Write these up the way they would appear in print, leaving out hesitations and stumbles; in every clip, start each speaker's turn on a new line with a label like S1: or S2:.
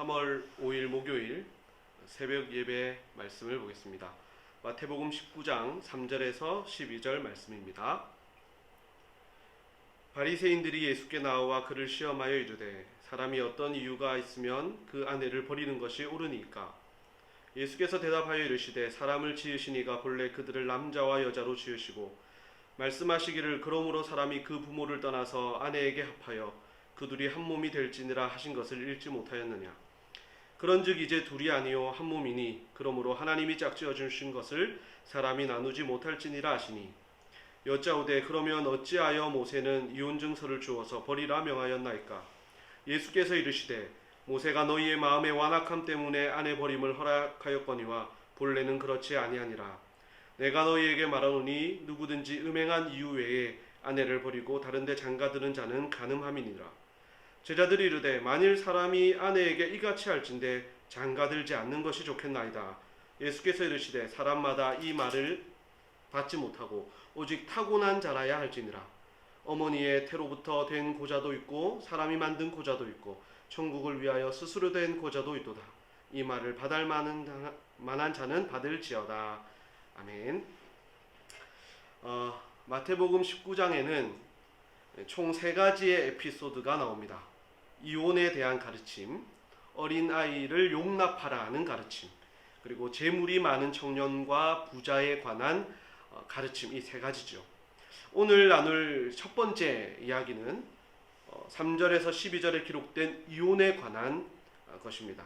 S1: 3월 5일 목요일 새벽 예배 말씀을 보겠습니다. 마태복음 19장 3절에서 12절 말씀입니다. 바리새인들이 예수께 나와 그를 시험하여 이르되 사람이 어떤 이유가 있으면 그 아내를 버리는 것이 옳으니까? 예수께서 대답하여 이르시되 사람을 지으시니가 본래 그들을 남자와 여자로 지으시고 말씀하시기를 그러므로 사람이 그 부모를 떠나서 아내에게 합하여 그 둘이 한 몸이 될지니라 하신 것을 읽지 못하였느냐? 그런즉 이제 둘이 아니요 한 몸이니 그러므로 하나님이 짝지어 주신 것을 사람이 나누지 못할지니라 하시니, 여짜오되 그러면 어찌하여 모세는 이혼 증서를 주어서 버리라 명하였나이까? 예수께서 이르시되 모세가 너희의 마음의 완악함 때문에 아내 버림을 허락하였거니와 본래는 그렇지 아니하니라. 내가 너희에게 말하노니 누구든지 음행한 이유 외에 아내를 버리고 다른 데 장가드는 자는 간음함이니라. 제자들이 이르되 만일 사람이 아내에게 이같이 할진대 장가들지 않는 것이 좋겠나이다. 예수께서 이르시되 사람마다 이 말을 받지 못하고 오직 타고난 자라야 할지니라. 어머니의 태로부터 된 고자도 있고 사람이 만든 고자도 있고 천국을 위하여 스스로 된 고자도 있도다. 이 말을 받을 만한 자는 받을지어다. 아멘. 마태복음 19장에는 총 3가지의 에피소드가 나옵니다. 이혼에 대한 가르침, 어린아이를 용납하라는 가르침, 그리고 재물이 많은 청년과 부자에 관한 가르침, 이 3가지죠. 오늘 나눌 첫 번째 이야기는 3절에서 12절에 기록된 이혼에 관한 것입니다.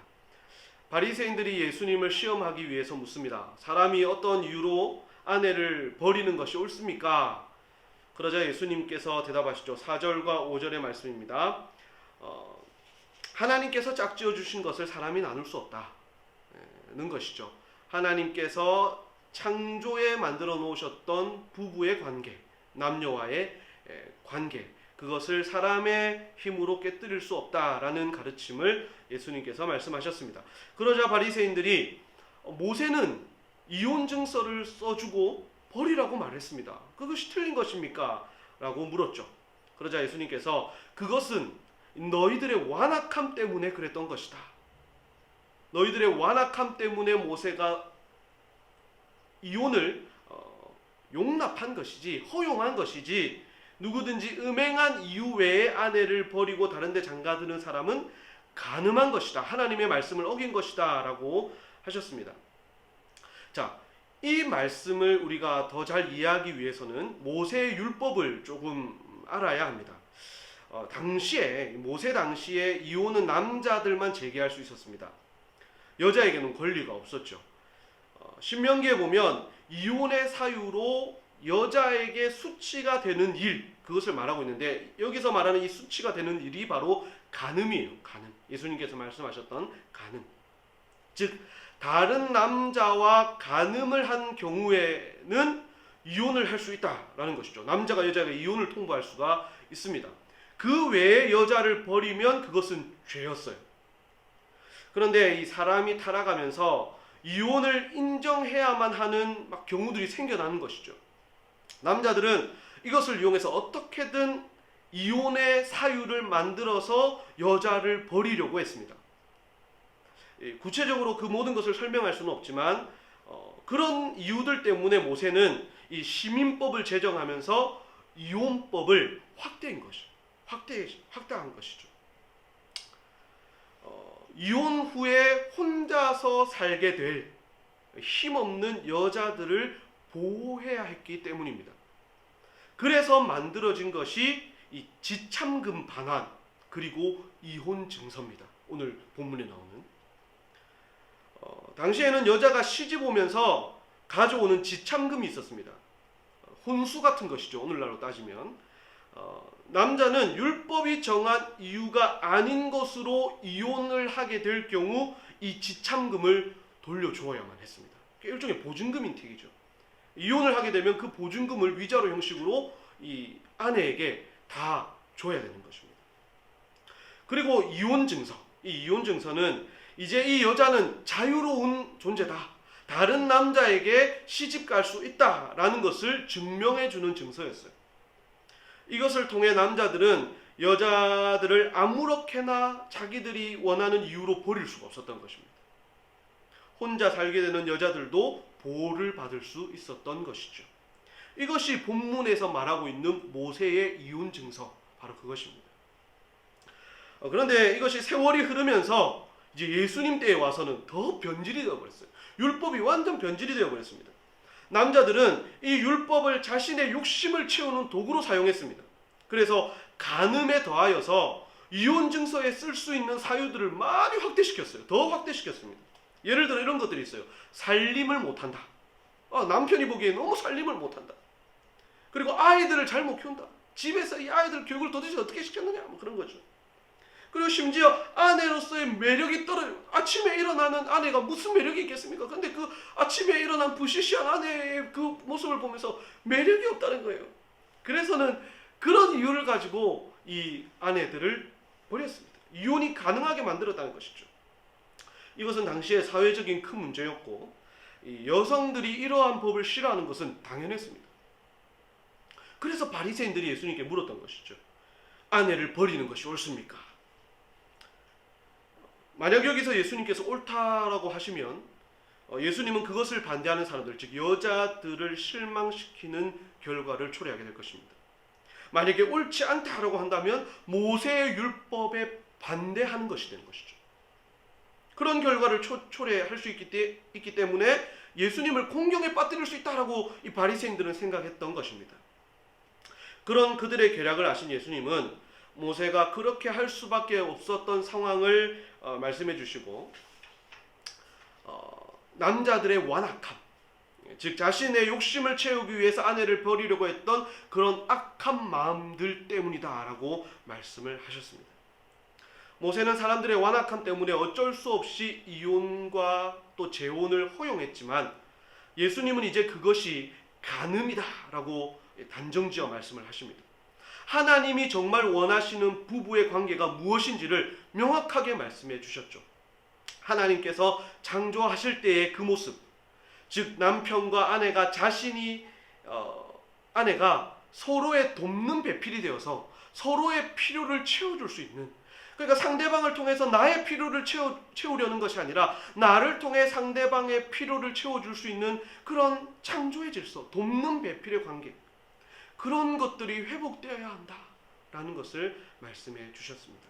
S1: 바리새인들이 예수님을 시험하기 위해서 묻습니다. 사람이 어떤 이유로 아내를 버리는 것이 옳습니까? 그러자 예수님께서 대답하시죠. 4절과 5절의 말씀입니다. 하나님께서 짝지어 주신 것을 사람이 나눌 수 없다는 것이죠. 하나님께서 창조에 만들어 놓으셨던 부부의 관계, 남녀와의 관계, 그것을 사람의 힘으로 깨뜨릴 수 없다라는 가르침을 예수님께서 말씀하셨습니다. 그러자 바리새인들이 모세는 이혼 증서를 써주고 버리라고 말했습니다. 그것이 틀린 것입니까? 라고 물었죠. 그러자 예수님께서 그것은 너희들의 완악함 때문에 그랬던 것이다. 너희들의 완악함 때문에 모세가 이혼을 용납한 것이지, 허용한 것이지, 누구든지 음행한 이유 외에 아내를 버리고 다른 데 장가드는 사람은 간음한 것이다. 하나님의 말씀을 어긴 것이다. 라고 하셨습니다. 자, 이 말씀을 우리가 더 잘 이해하기 위해서는 모세의 율법을 조금 알아야 합니다. 모세 당시에 이혼은 남자들만 제기할 수 있었습니다. 여자에게는 권리가 없었죠. 신명기에 보면 이혼의 사유로 여자에게 수치가 되는 일, 그것을 말하고 있는데 여기서 말하는 이 수치가 되는 일이 바로 간음이에요. 간음. 예수님께서 말씀하셨던 간음. 즉 다른 남자와 간음을 한 경우에는 이혼을 할 수 있다라는 것이죠. 남자가 여자에게 이혼을 통보할 수가 있습니다. 그 외에 여자를 버리면 그것은 죄였어요. 그런데 이 사람이 타락하면서 이혼을 인정해야만 하는 경우들이 생겨나는 것이죠. 남자들은 이것을 이용해서 어떻게든 이혼의 사유를 만들어서 여자를 버리려고 했습니다. 구체적으로 그 모든 것을 설명할 수는 없지만 그런 이유들 때문에 모세는 이 시민법을 제정하면서 이혼법을 확대한 것이죠. 이혼 후에 혼자서 살게 될 힘없는 여자들을 보호해야 했기 때문입니다. 그래서 만들어진 것이 이 지참금 반환 그리고 이혼 증서입니다. 오늘 본문에 나오는 당시에는 여자가 시집 오면서 가져오는 지참금이 있었습니다. 혼수 같은 것이죠. 오늘날로 따지면 남자는 율법이 정한 이유가 아닌 것으로 이혼을 하게 될 경우 이 지참금을 돌려주어야만 했습니다. 일종의 보증금인 택이죠. 이혼을 하게 되면 그 보증금을 위자료 형식으로 이 아내에게 다 줘야 되는 것입니다. 그리고 이혼 증서, 이 이혼 증서는 이제 이 여자는 자유로운 존재다, 다른 남자에게 시집 갈 수 있다라는 것을 증명해 주는 증서였어요. 이것을 통해 남자들은 여자들을 아무렇게나 자기들이 원하는 이유로 버릴 수가 없었던 것입니다. 혼자 살게 되는 여자들도 보호를 받을 수 있었던 것이죠. 이것이 본문에서 말하고 있는 모세의 이혼 증서, 바로 그것입니다. 그런데 이것이 세월이 흐르면서 이제 예수님 때에 와서는 더 변질이 되어버렸어요. 율법이 완전 변질이 되어버렸습니다. 남자들은 이 율법을 자신의 욕심을 채우는 도구로 사용했습니다. 그래서 간음에 더하여서 이혼 증서에 쓸 수 있는 사유들을 많이 확대시켰어요. 더 확대시켰습니다. 예를 들어 이런 것들이 있어요. 살림을 못한다. 남편이 보기에 너무 살림을 못한다. 그리고 아이들을 잘 못 키운다. 집에서 이 아이들 교육을 도대체 어떻게 시켰느냐, 뭐 그런 거죠. 그리고 심지어 아내로서의 매력이 떨어져요. 아침에 일어나는 아내가 무슨 매력이 있겠습니까? 근데 그 아침에 일어난 부시시한 아내의 그 모습을 보면서 매력이 없다는 거예요. 그래서는 그런 이유를 가지고 이 아내들을 버렸습니다. 이혼이 가능하게 만들었다는 것이죠. 이것은 당시의 사회적인 큰 문제였고, 이 여성들이 이러한 법을 싫어하는 것은 당연했습니다. 그래서 바리새인들이 예수님께 물었던 것이죠. 아내를 버리는 것이 옳습니까? 만약 여기서 예수님께서 옳다라고 하시면 예수님은 그것을 반대하는 사람들, 즉 여자들을 실망시키는 결과를 초래하게 될 것입니다. 만약에 옳지 않다라고 한다면 모세의 율법에 반대하는 것이 되는 것이죠. 그런 결과를 초래할 수 있기 때문에 예수님을 공경에 빠뜨릴 수 있다라고 이 바리새인들은 생각했던 것입니다. 그런 그들의 계략을 아신 예수님은 모세가 그렇게 할 수밖에 없었던 상황을 말씀해 주시고, 남자들의 완악함, 즉 자신의 욕심을 채우기 위해서 아내를 버리려고 했던 그런 악한 마음들 때문이다라고 말씀을 하셨습니다. 모세는 사람들의 완악함 때문에 어쩔 수 없이 이혼과 또 재혼을 허용했지만, 예수님은 이제 그것이 간음이다라고 단정지어 말씀을 하십니다. 하나님이 정말 원하시는 부부의 관계가 무엇인지를 명확하게 말씀해 주셨죠. 하나님께서 창조하실 때의 그 모습, 즉 남편과 아내가 아내가 서로의 돕는 배필이 되어서 서로의 필요를 채워줄 수 있는, 그러니까 상대방을 통해서 나의 필요를 채우려는 것이 아니라 나를 통해 상대방의 필요를 채워줄 수 있는 그런 창조의 질서, 돕는 배필의 관계, 그런 것들이 회복되어야 한다라는 것을 말씀해 주셨습니다.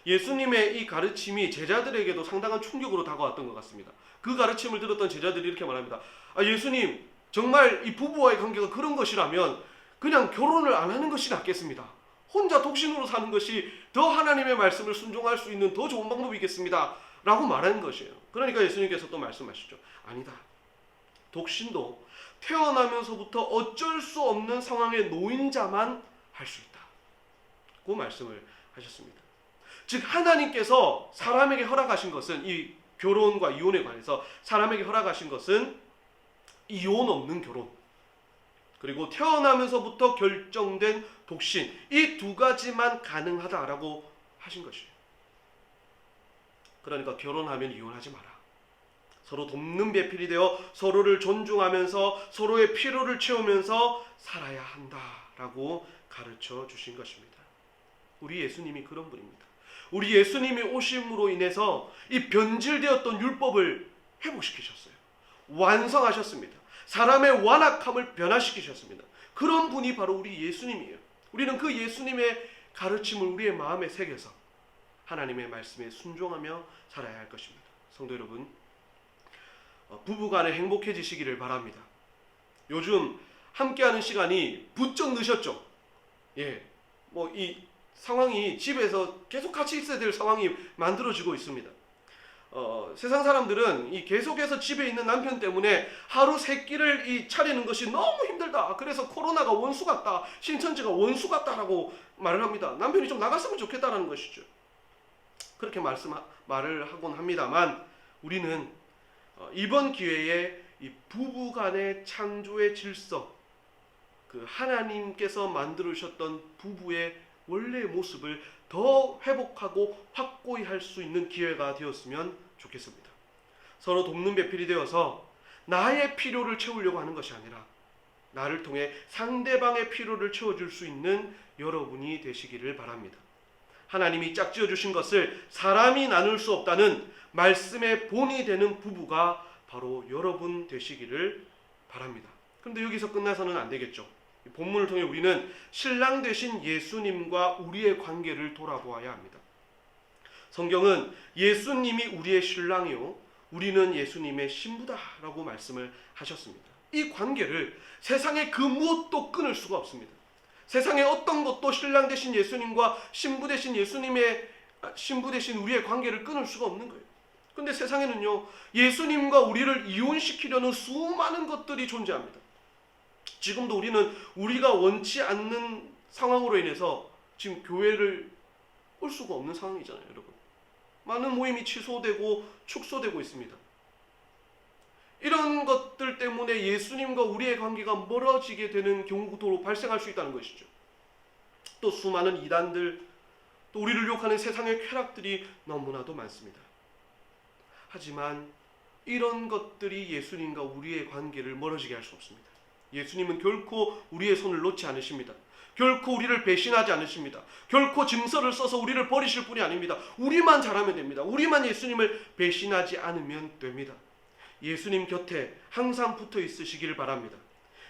S1: 예수님의 이 가르침이 제자들에게도 상당한 충격으로 다가왔던 것 같습니다. 그 가르침을 들었던 제자들이 이렇게 말합니다. 예수님, 정말 이 부부와의 관계가 그런 것이라면 그냥 결혼을 안 하는 것이 낫겠습니다. 혼자 독신으로 사는 것이 더 하나님의 말씀을 순종할 수 있는 더 좋은 방법이겠습니다 라고 말하는 것이에요. 그러니까 예수님께서 또 말씀하시죠. 아니다. 독신도 태어나면서부터 어쩔 수 없는 상황에 놓인 자만 할 수 있다고 말씀을 하셨습니다. 즉 하나님께서 사람에게 허락하신 것은, 이 결혼과 이혼에 관해서 사람에게 허락하신 것은 이혼 없는 결혼, 그리고 태어나면서부터 결정된 독신, 이 두 가지만 가능하다라고 하신 것이에요. 그러니까 결혼하면 이혼하지 마라. 서로 돕는 배필이 되어 서로를 존중하면서 서로의 필요를 채우면서 살아야 한다라고 가르쳐 주신 것입니다. 우리 예수님이 그런 분입니다. 우리 예수님이 오심으로 인해서 이 변질되었던 율법을 회복시키셨어요. 완성하셨습니다. 사람의 완악함을 변화시키셨습니다. 그런 분이 바로 우리 예수님이에요. 우리는 그 예수님의 가르침을 우리의 마음에 새겨서 하나님의 말씀에 순종하며 살아야 할 것입니다. 성도 여러분, 부부간에 행복해지시기를 바랍니다. 요즘 함께하는 시간이 부쩍 늦었죠. 이 상황이 집에서 계속 같이 있어야 될 상황이 만들어지고 있습니다. 세상 사람들은 이 계속해서 집에 있는 남편 때문에 하루 세 끼를 차리는 것이 너무 힘들다. 그래서 코로나가 원수 같다, 신천지가 원수 같다라고 말을 합니다. 남편이 좀 나갔으면 좋겠다라는 것이죠. 그렇게 말을 하곤 합니다만, 우리는 이번 기회에 이 부부간의 창조의 질서, 그 하나님께서 만들으셨던 부부의 원래의 모습을 더 회복하고 확고히 할 수 있는 기회가 되었으면 좋겠습니다. 서로 돕는 배필이 되어서 나의 필요를 채우려고 하는 것이 아니라 나를 통해 상대방의 필요를 채워줄 수 있는 여러분이 되시기를 바랍니다. 하나님이 짝지어 주신 것을 사람이 나눌 수 없다는 말씀의 본이 되는 부부가 바로 여러분 되시기를 바랍니다. 그런데 여기서 끝나서는 안 되겠죠. 본문을 통해 우리는 신랑 되신 예수님과 우리의 관계를 돌아보아야 합니다. 성경은 예수님이 우리의 신랑이요 우리는 예수님의 신부다라고 말씀을 하셨습니다. 이 관계를 세상의 그 무엇도 끊을 수가 없습니다. 세상의 어떤 것도 신랑 되신 예수님과 신부 되신 신부 되신 우리의 관계를 끊을 수가 없는 거예요. 그런데 세상에는요, 예수님과 우리를 이혼시키려는 수많은 것들이 존재합니다. 지금도 우리는 우리가 원치 않는 상황으로 인해서 지금 교회를 올 수가 없는 상황이잖아요, 여러분. 많은 모임이 취소되고 축소되고 있습니다. 이런 것들 때문에 예수님과 우리의 관계가 멀어지게 되는 경우도 발생할 수 있다는 것이죠. 또 수많은 이단들, 또 우리를 유혹하는 세상의 쾌락들이 너무나도 많습니다. 하지만 이런 것들이 예수님과 우리의 관계를 멀어지게 할 수 없습니다. 예수님은 결코 우리의 손을 놓지 않으십니다. 결코 우리를 배신하지 않으십니다. 결코 짐서를 써서 우리를 버리실 분이 아닙니다. 우리만 잘하면 됩니다. 우리만 예수님을 배신하지 않으면 됩니다. 예수님 곁에 항상 붙어 있으시기를 바랍니다.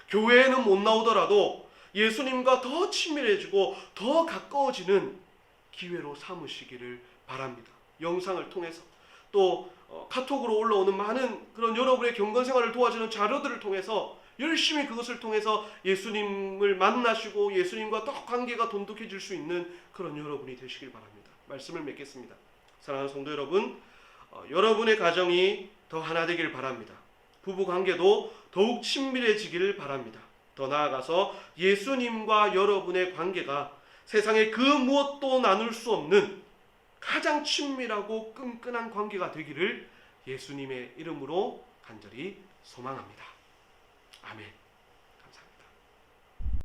S1: 교회에는 못 나오더라도 예수님과 더 친밀해지고 더 가까워지는 기회로 삼으시기를 바랍니다. 영상을 통해서 또 카톡으로 올라오는 많은 그런 여러분의 경건생활을 도와주는 자료들을 통해서 열심히 그것을 통해서 예수님을 만나시고 예수님과 더 관계가 돈독해질 수 있는 그런 여러분이 되시길 바랍니다. 말씀을 맺겠습니다. 사랑하는 성도 여러분, 여러분의 가정이 더 하나 되길 바랍니다. 부부 관계도 더욱 친밀해지기를 바랍니다. 더 나아가서 예수님과 여러분의 관계가 세상의 그 무엇도 나눌 수 없는 가장 친밀하고 끈끈한 관계가 되기를 예수님의 이름으로 간절히 소망합니다.